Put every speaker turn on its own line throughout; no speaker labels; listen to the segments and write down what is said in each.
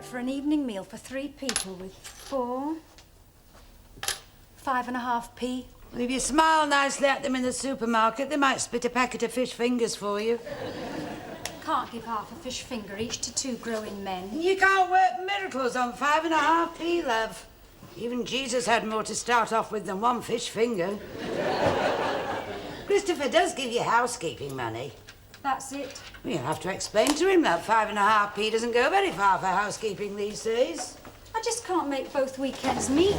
for an evening meal for 3 people with 5.5p.
Well, if you smile nicely at them in the supermarket, they might split a packet of fish fingers for you.
Can't give half a fish finger each to 2 growing men.
You can't work miracles on 5.5p, love. Even Jesus had more to start off with than 1 fish finger. Christopher does give you housekeeping money.
That's it.
Well, you'll have to explain to him that 5.5p doesn't go very far for housekeeping these days.
I just can't make both weekends meet.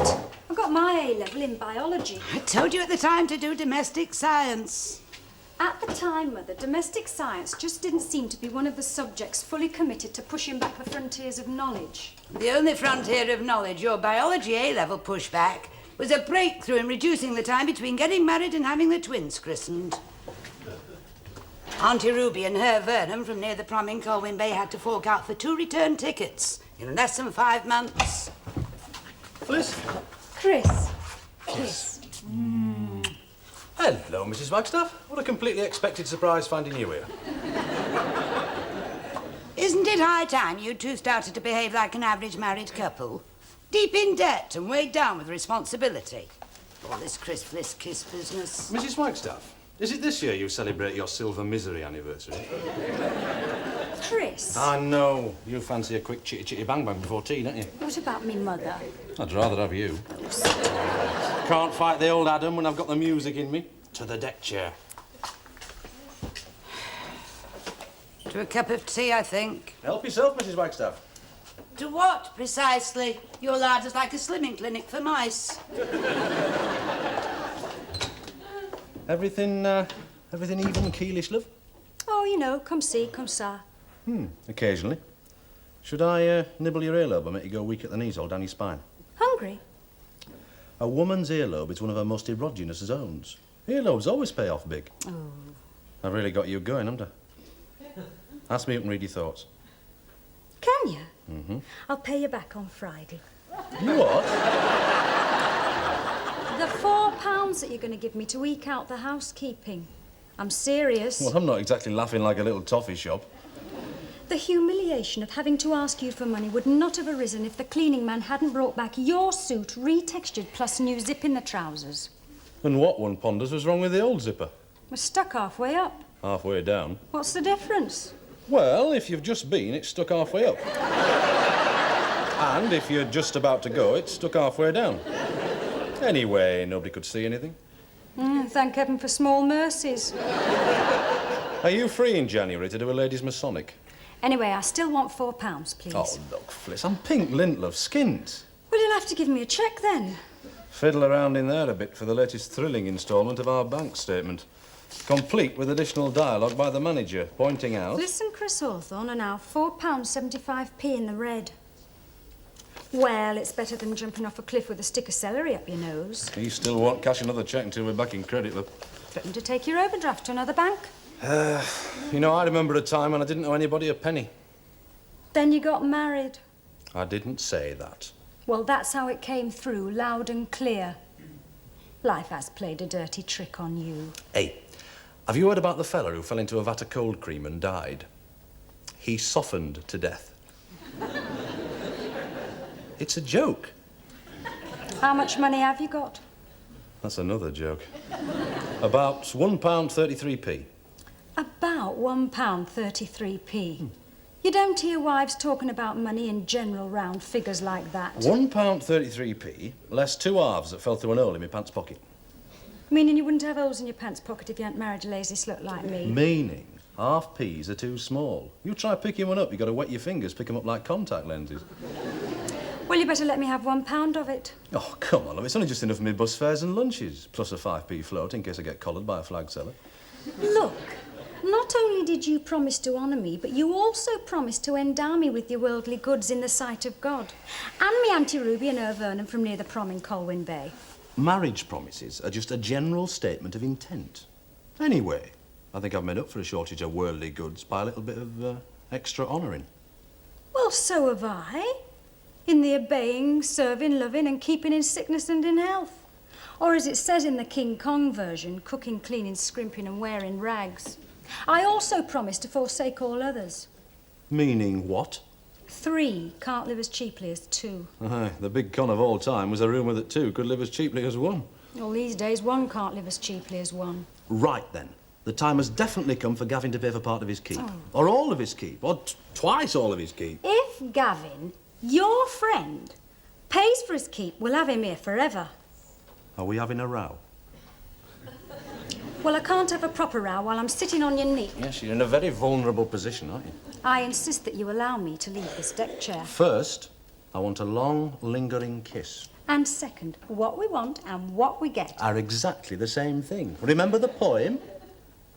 I've got my A-level in biology.
I told you at the time to do domestic science.
At the time, Mother, domestic science just didn't seem to be one of the subjects fully committed to pushing back the frontiers of knowledge.
The only frontier of knowledge your biology A-level pushed back was a breakthrough in reducing the time between getting married and having the twins christened. Auntie Ruby and her Vernon from near the prom in Colwyn Bay had to fork out for 2 return tickets in less than 5 months.
Liz?
Chris. Kiss.
Hello, Mrs. Wagstaff. What a completely expected surprise finding you here.
Isn't it high time you two started to behave like an average married couple? Deep in debt and weighed down with responsibility. All this Chris Fliss kiss business.
Mrs. Wagstaff, is it this year you celebrate your silver misery anniversary?
Chris.
I know. You fancy a quick chitty-chitty bang-bang before tea, don't you?
What about me, Mother?
I'd rather have you. Can't fight the old Adam when I've got the music in me. To the deck chair.
To a cup of tea, I think.
Help yourself, Mrs. Wagstaff.
To what, precisely? Your larder's like a slimming clinic for mice.
Everything even and keelish, love?
Oh, you know, come see, come sa.
Occasionally. Should I nibble your earlobe and make you go weak at the knees all down your spine?
Hungry?
A woman's earlobe is one of her most erogenous zones. Earlobes always pay off big.
Oh.
I've really got you going, haven't I? Ask me up and read your thoughts.
Can you? I'll pay you back on Friday.
You what?
The £4 that you're going to give me to eke out the housekeeping. I'm serious.
Well, I'm not exactly laughing like a little toffee shop.
The humiliation of having to ask you for money would not have arisen if the cleaning man hadn't brought back your suit, retextured, plus new zip in the trousers.
And what, one ponders, was wrong with the old zipper?
We're stuck halfway up.
Halfway down.
What's the difference?
Well, if you've just been, it's stuck halfway up. And if you're just about to go, it's stuck halfway down. Anyway, nobody could see anything.
Thank heaven for small mercies.
Are you free in January to do a ladies' Masonic?
Anyway, I still want £4, please.
Oh, look, Fliss, I'm pink lint, love, skint.
Well, you'll have to give me a cheque then.
Fiddle around in there a bit for the latest thrilling instalment of our bank statement. Complete with additional dialogue by the manager, pointing out...
Listen, Chris Hawthorne, are now £4.75p in the red. Well, it's better than jumping off a cliff with a stick of celery up your nose.
You still won't cash another cheque until we're back in credit, love.
Threatened to take your overdraft to another bank.
You know, I remember a time when I didn't owe anybody a penny.
Then you got married.
I didn't say that.
Well, that's how it came through, loud and clear. Life has played a dirty trick on you.
Hey, have you heard about the fella who fell into a vat of cold cream and died? He softened to death. It's a joke.
How much money have you got?
That's another joke. About £1.33p.
About £1.33p. You don't hear wives talking about money in general round figures like that.
£1.33p, less 2 halves that fell through an hole in my pants pocket.
Meaning you wouldn't have holes in your pants pocket if you hadn't married a lazy slut like me?
Meaning half p's are too small. You try picking one up, you've got to wet your fingers, pick them up like contact lenses.
Well, you better let me have £1 of it.
Oh, come on, love. It's only just enough for me bus fares and lunches, plus a 5p float in case I get collared by a flag seller.
Look, not only did you promise to honour me, but you also promised to endow me with your worldly goods in the sight of God. And me Auntie Ruby and her Vernon from near the prom in Colwyn Bay.
Marriage promises are just a general statement of intent. Anyway, I think I've made up for a shortage of worldly goods by a little bit of extra honouring.
Well, so have I. In the obeying, serving, loving and keeping in sickness and in health. Or as it says in the King Kong version, cooking, cleaning, scrimping and wearing rags. I also promised to forsake all others.
Meaning what?
3 can't live as cheaply as 2.
Aye, the big con of all time was a rumour that 2 could live as cheaply as 1.
Well, these days 1 can't live as cheaply as 1.
Right, then. The time has definitely come for Gavin to pay for part of his keep. Or all of his keep. Or twice all of his keep.
If Gavin, your friend, pays for his keep, we'll have him here forever.
Are we having a row?
Well, I can't have a proper row while I'm sitting on your knee.
Yes, you're in a very vulnerable position, aren't you?
I insist that you allow me to leave this deck chair.
First, I want a long, lingering kiss.
And second, what we want and what we get
Are exactly the same thing. Remember the poem?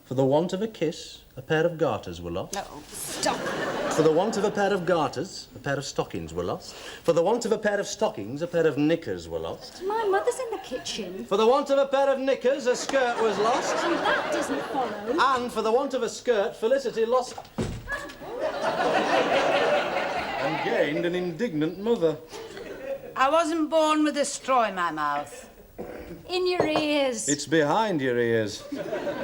For the want of a kiss, a pair of garters were lost.
No, stop.
For the want of a pair of garters, a pair of stockings were lost. For the want of a pair of stockings, a pair of knickers were lost.
My mother's in the kitchen.
For the want of a pair of knickers, a skirt was lost.
And that doesn't follow.
And for the want of a skirt, Felicity lost... and gained an indignant mother.
I wasn't born with a straw in my mouth.
In your ears.
It's behind your ears.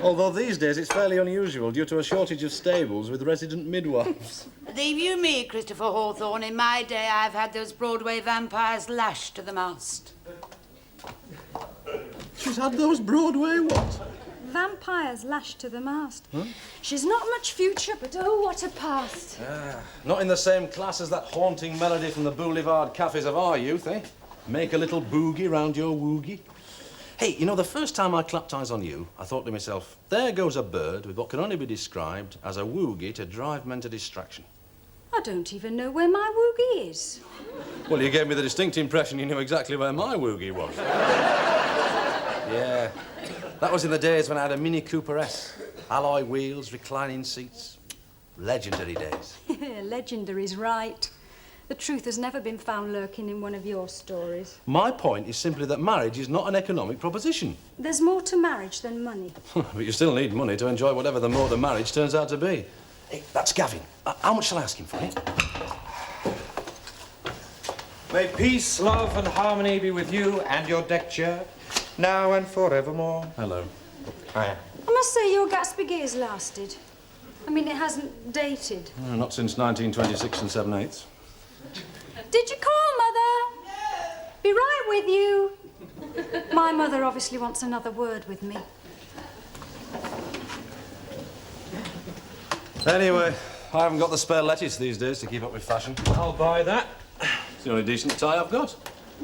Although these days it's fairly unusual due to a shortage of stables with resident midwives.
Leave you me, Christopher Hawthorne. In my day, I've had those Broadway vampires lashed to the mast.
She's had those Broadway what?
Vampires lashed to the mast. Huh? She's not much future, but oh, what a past.
Not in the same class as that haunting melody from the boulevard cafes of our youth, eh? Make a little boogie round your woogie. Hey, you know, the first time I clapped eyes on you, I thought to myself, there goes a bird with what can only be described as a woogie to drive men to distraction.
I don't even know where my woogie is.
Well, you gave me the distinct impression you knew exactly where my woogie was. Yeah. That was in the days when I had a Mini Cooper S. Alloy wheels, reclining seats. Legendary days.
Legendary's right. The truth has never been found lurking in one of your stories.
My point is simply that marriage is not an economic proposition.
There's more to marriage than money.
But you still need money to enjoy whatever the more the marriage turns out to be. Hey, that's Gavin. How much shall I ask him for it?
May peace, love, and harmony be with you and your deck chair, now and forevermore.
Hello.
Hiya.
I must say your Gatsby gear's lasted. I mean, it hasn't dated.
Not since 1926 and 7/8.
Did you call, Mother? Be right with you. My mother obviously wants another word with me.
Anyway, I haven't got the spare lettuce these days to keep up with fashion.
I'll buy that.
It's the only decent tie I've got.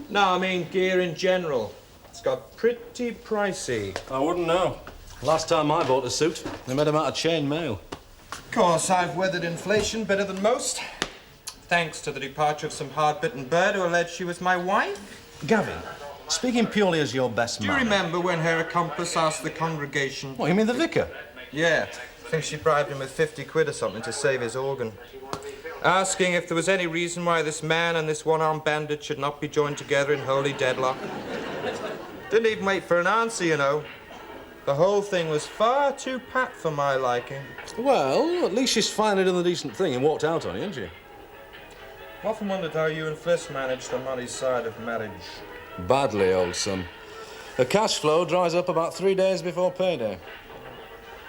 No, I mean gear in general. It's got pretty pricey.
I wouldn't know. Last time I bought a suit, they made them out of chain mail.
Of course, I've weathered inflation better than most. Thanks to the departure of some hard-bitten bird who alleged she was my wife.
Gavin, speaking purely as your best
Do you
man...
remember when her accomplice asked the congregation...
What, you mean the vicar?
Yeah, I think she bribed him with 50 quid or something to save his organ. Asking if there was any reason why this man and this one-armed bandit should not be joined together in holy deadlock. Didn't even wait for an answer, you know. The whole thing was far too pat for my liking.
Well, at least she's finally done the decent thing and walked out on you, hasn't she?
Often wondered how you and Fliss managed the money side of marriage.
Badly, old son. The cash flow dries up about 3 days before payday.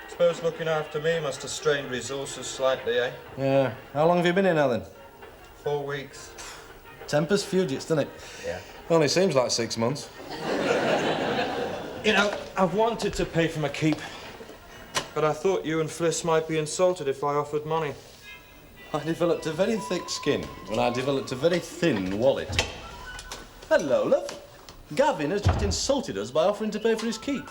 Suppose looking after me must have strained resources slightly, eh?
Yeah. How long have you been in, Ellen?
4 weeks.
Tempers Fugits, doesn't it?
Yeah.
Only seems like 6 months.
You know, I've wanted to pay for my keep, but I thought you and Fliss might be insulted if I offered money.
I developed a very thick skin when I developed a very thin wallet. Hello, love. Gavin has just insulted us by offering to pay for his keep.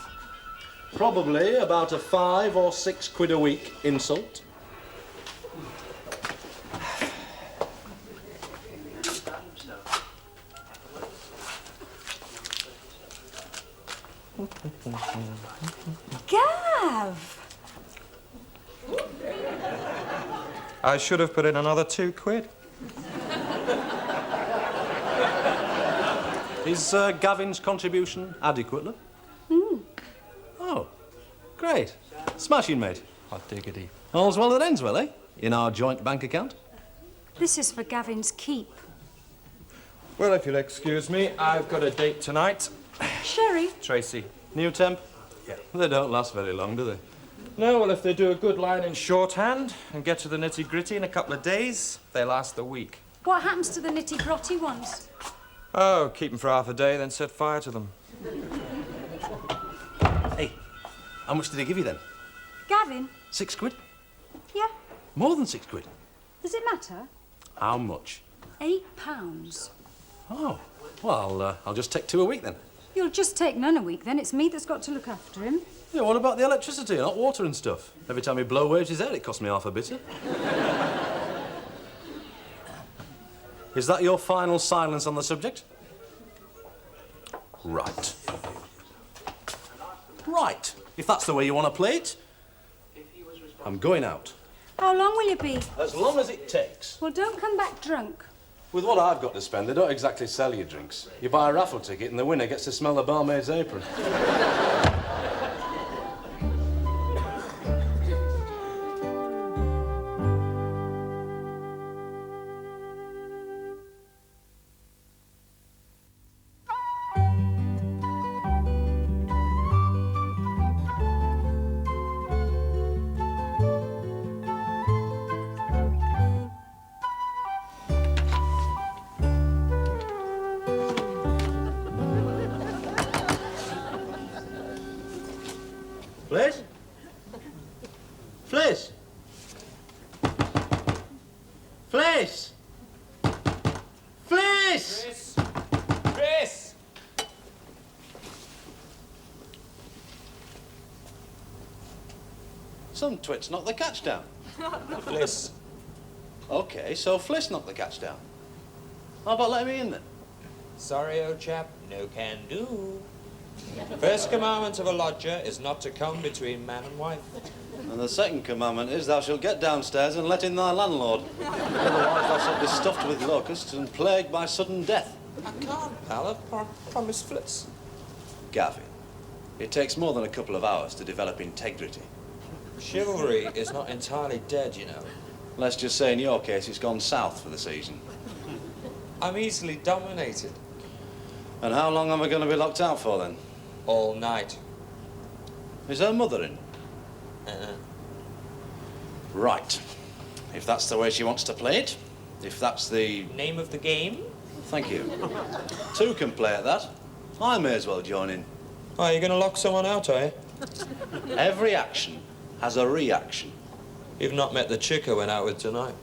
Probably about a 5 or 6 quid a week insult.
Gav!
I should have put in another 2 quid.
Is Gavin's contribution adequate, love? Oh, great. Smashing, mate. Hot diggity. All's well that ends well, eh? In our joint bank account?
This is for Gavin's keep.
Well, if you'll excuse me, I've got a date tonight.
Sherry?
Tracy.
New temp?
Yeah.
They don't last very long, do they?
No, well, if they do a good line in shorthand and get to the nitty-gritty in a couple of days, they last a week.
What happens to the nitty-gritty ones?
Oh, keep them for half a day, then set fire to them.
Hey, how much did he give you then?
Gavin?
6 quid?
Yeah.
More than 6 quid?
Does it matter?
How much?
£8.
Oh, well, I'll just take 2 a week then.
You'll just take none a week then. It's me that's got to look after him.
Yeah, what about the electricity and hot water and stuff? Every time he blow waves out, it costs me half a bitter. Is that your final silence on the subject? Right. Right. If that's the way you want to play it, I'm going out.
How long will you be?
As long as it takes.
Well, don't come back drunk.
With what I've got to spend, they don't exactly sell you drinks. You buy a raffle ticket and the winner gets to smell the barmaid's apron. Fliss? Fliss? Fliss? Fliss?
Chris!
Some twits knocked the catch down.
Fliss.
OK, so Fliss knocked the catch down. How about letting me in then?
Sorry, old chap, no can do. First commandment of a lodger is not to come between man and wife.
And the second commandment is thou shalt get downstairs and let in thy landlord. Otherwise thou shalt be stuffed with locusts and plagued by sudden death.
I can't, pal. I've promised Fliss.
Gavin, it takes more than a couple of hours to develop integrity.
Chivalry is not entirely dead, you know.
Let's just say in your case it's gone south for the season.
I'm easily dominated.
And how long am I going to be locked out for then?
All night.
Is her mother in?
Uh-uh.
Right. If that's the way she wants to play it, if that's the...
Name of the game?
Thank you. 2 can play at that. I may as well join in.
Oh, you're going to lock someone out, are you?
Every action has a reaction.
You've not met the chick I went out with tonight.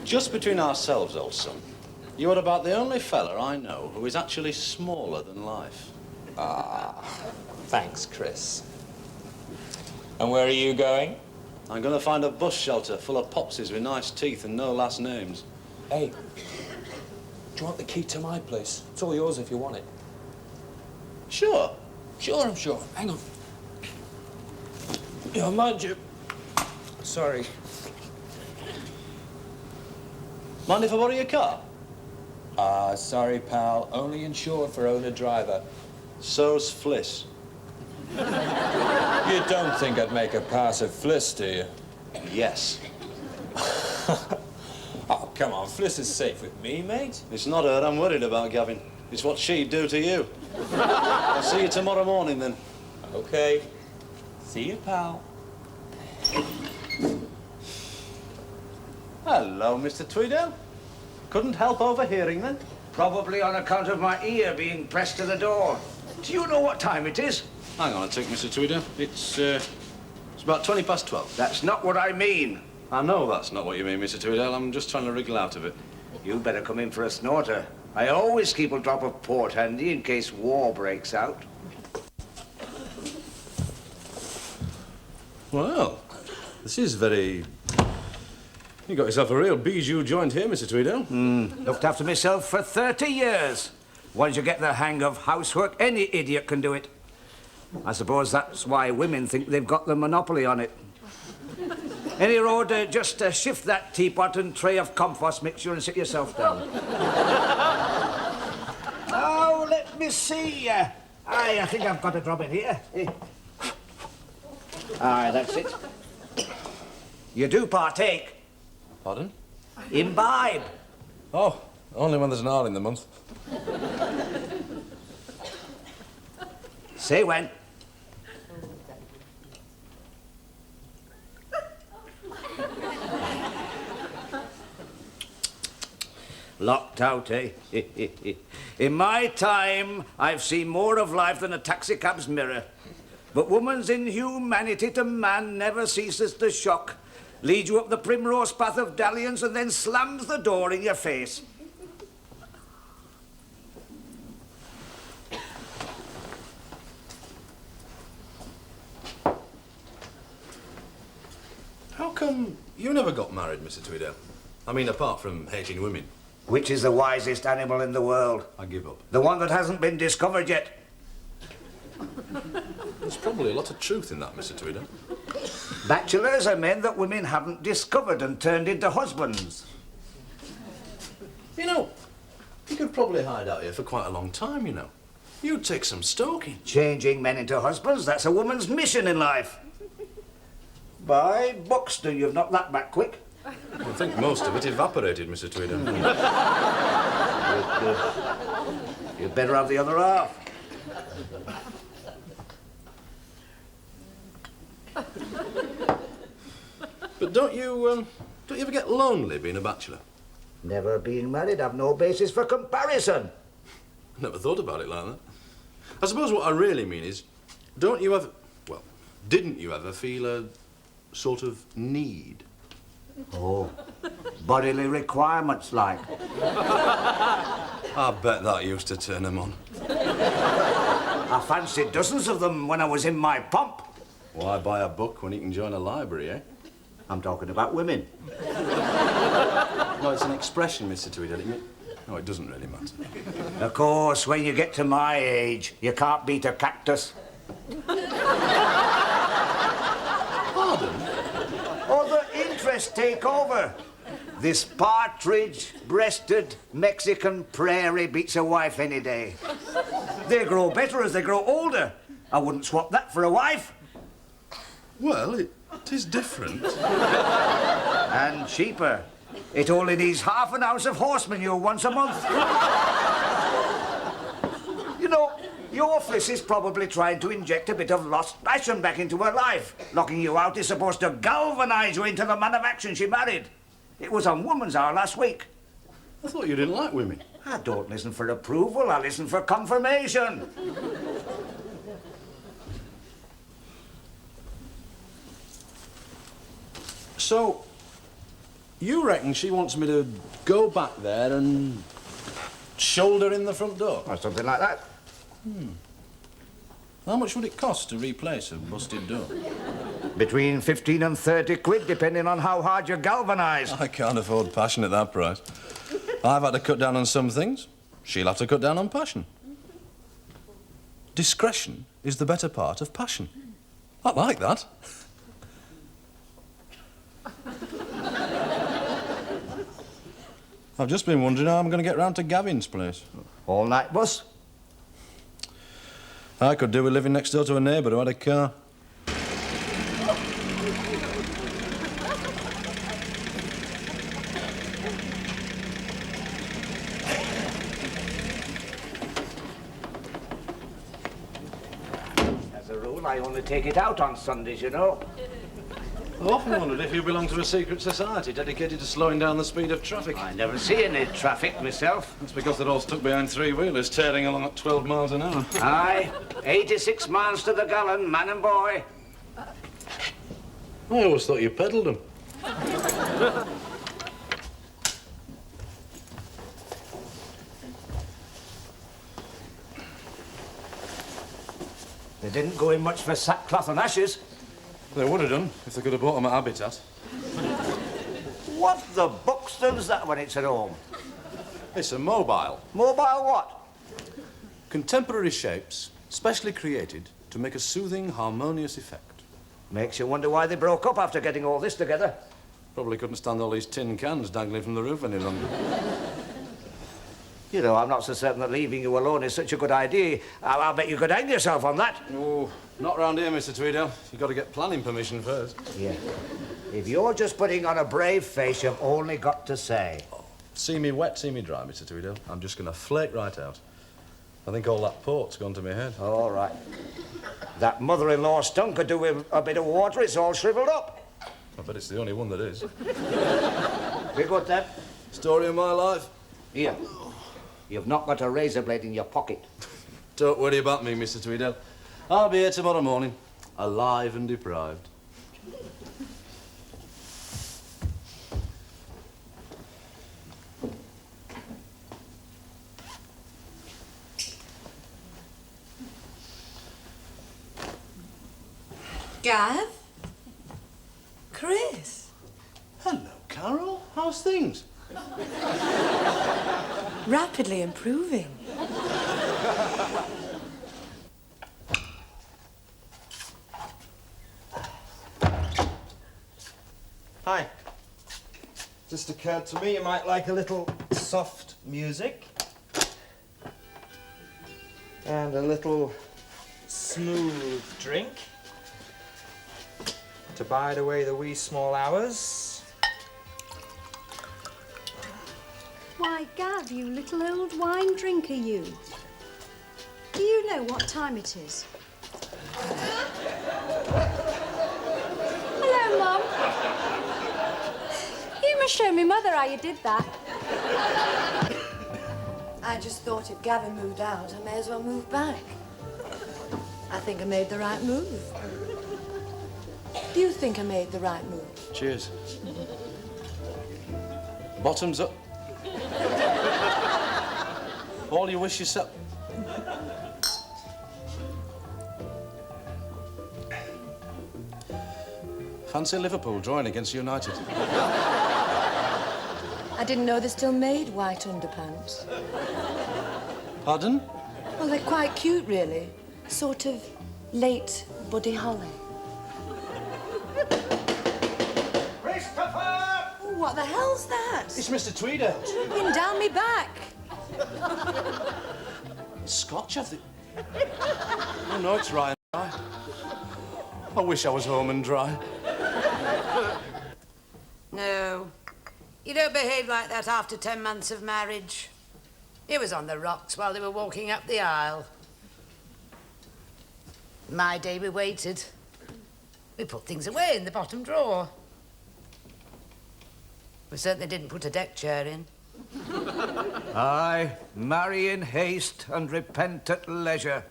Just between ourselves, old son, you are about the only fella I know who is actually smaller than life.
Ah, thanks, Chris. And where are you going?
I'm going to find a bus shelter full of popsies with nice teeth and no last names.
Hey, do you want the key to my place? It's all yours if you want it.
Sure.
Sure, I'm sure. Hang on. Yeah, mind you. Sorry.
Mind if I borrow your car?
Ah, sorry, pal. Only insured for owner-driver.
So's Fliss.
You don't think I'd make a pass at Fliss, do you?
Yes.
Oh, come on. Fliss is safe with me, mate.
It's not her I'm worried about, Gavin. It's what she'd do to you. I'll see you tomorrow morning, then.
Okay. See you, pal.
Hello, Mr. Tweedale. Couldn't help overhearing, then?
Probably on account of my ear being pressed to the door. Do you know what time it is?
Hang on a tick, Mr. Tweedale. It's about 12:20.
That's not what I mean.
I know that's not what you mean, Mr. Tweedale. I'm just trying to wriggle out of it.
You better come in for a snorter. I always keep a drop of port handy in case war breaks out.
Well, this is very... You got yourself a real bijou joint here, Mr. Tweedale.
Looked after myself for 30 years. Once you get the hang of housework, any idiot can do it. I suppose that's why women think they've got the monopoly on it. Any road, just shift that teapot and tray of compost mixture and sit yourself down. Oh, let me see. I think I've got a drop in here. Aye, that's it. You do partake.
Pardon?
Imbibe.
Oh, only when there's an hour in the month.
Say when. Locked out, eh? In my time, I've seen more of life than a taxicab's mirror. But woman's inhumanity to man never ceases to shock. Leads you up the primrose path of dalliance and then slams the door in your face.
How come you never got married, Mr. Tweedale? I mean, apart from hating women.
Which is the wisest animal in the world?
I give up.
The one that hasn't been discovered yet.
There's probably a lot of truth in that, Mr. Tweedale.
Bachelors are men that women haven't discovered and turned into husbands.
You know, you could probably hide out here for quite a long time, you know. You'd take some stoking.
Changing men into husbands, that's a woman's mission in life. By Buxton, you've knocked that back quick.
I think most of it evaporated, Mr. Tweedale.
You'd better have the other half.
But don't you ever get lonely being a bachelor?
Never been married, I've no basis for comparison.
Never thought about it like that. I suppose what I really mean is, didn't you ever feel a sort of need?
Oh, bodily requirements like.
I bet that used to turn them on.
I fancied dozens of them when I was in my pomp.
Why buy a book when you can join a library, eh?
I'm talking about women.
No, it's an expression, Mr. Tweedale. No, it doesn't really matter.
Of course, when you get to my age, you can't beat a cactus.
Pardon?
Other interests take over. This partridge-breasted Mexican prairie beats a wife any day. They grow better as they grow older. I wouldn't swap that for a wife.
Well, it is different.
And cheaper. It only needs half an ounce of horse manure once a month. You know, your Fliss is probably trying to inject a bit of lost passion back into her life. Locking you out is supposed to galvanise you into the man of action she married. It was on Woman's Hour last week.
I thought you didn't like women.
I don't listen for approval, I listen for confirmation.
So, you reckon she wants me to go back there and shoulder in the front door?
Or something like that.
How much would it cost to replace a busted door?
Between 15 and 30 quid, depending on how hard you galvanise.
I can't afford passion at that price. I've had to cut down on some things. She'll have to cut down on passion. Discretion is the better part of passion. I like that. I've just been wondering how I'm going to get round to Gavin's place.
All-night bus?
I could do with living next door to a neighbour who had a car.
As a rule, I only take it out on Sundays, you know.
I've often wondered if you belong to a secret society dedicated to slowing down the speed of traffic.
I never see any traffic myself.
That's because they're all stuck behind three-wheelers tearing along at 12 miles an hour.
Aye, 86 miles to the gallon, man and boy.
I always thought you peddled them.
They didn't go in much for sackcloth and ashes.
They would have done if they could have bought them at Habitat.
What the Buxton's that when it's at home?
It's a mobile.
Mobile what?
Contemporary shapes, specially created to make a soothing, harmonious effect.
Makes you wonder why they broke up after getting all this together.
Probably couldn't stand all these tin cans dangling from the roof any longer.
You know, I'm not so certain that leaving you alone is such a good idea. I'll bet you could hang yourself on that.
Oh, not round here, Mr. Tweedale. You've got to get planning permission first.
Yeah. If you're just putting on a brave face, you've only got to say.
See me wet, see me dry, Mr. Tweedale. I'm just going to flake right out. I think all that port's gone to my head.
All right. That mother-in-law stunk could do with a bit of water. It's all shriveled up.
I bet it's the only one that is.
Be good, then.
Story of my life.
Here. You've not got a razor blade in your pocket.
Don't worry about me, Mr. Tweedale. I'll be here tomorrow morning, alive and deprived.
Gav? Chris?
Hello, Carol. How's things?
Rapidly improving.
Hi. Just occurred to me you might like a little soft music. And a little smooth drink. To bide away the wee small hours.
Why, Gav, you little old wine drinker, you. Do you know what time it is? Hello, Mum. You must show me Mother how you did that.
I just thought if Gavin moved out, I may as well move back. I think I made the right move. Do you think I made the right move?
Cheers. Bottoms up. All you wish yourself. Fancy Liverpool drawing against United.
I didn't know they still made white underpants.
Pardon?
Well, they're quite cute, really. Sort of late Buddy Holly.
Christopher!
Oh, what the hell's that?
It's Mr. Tweedale.
Looking down me back.
Scotch, I think. Oh, no, it's Ryan. I wish I was home and dry.
No. You don't behave like that after 10 months of marriage. He was on the rocks while they were walking up the aisle. My day, we waited. We put things away in the bottom drawer. We certainly didn't put a deck chair in.
Aye, marry in haste and repent at leisure.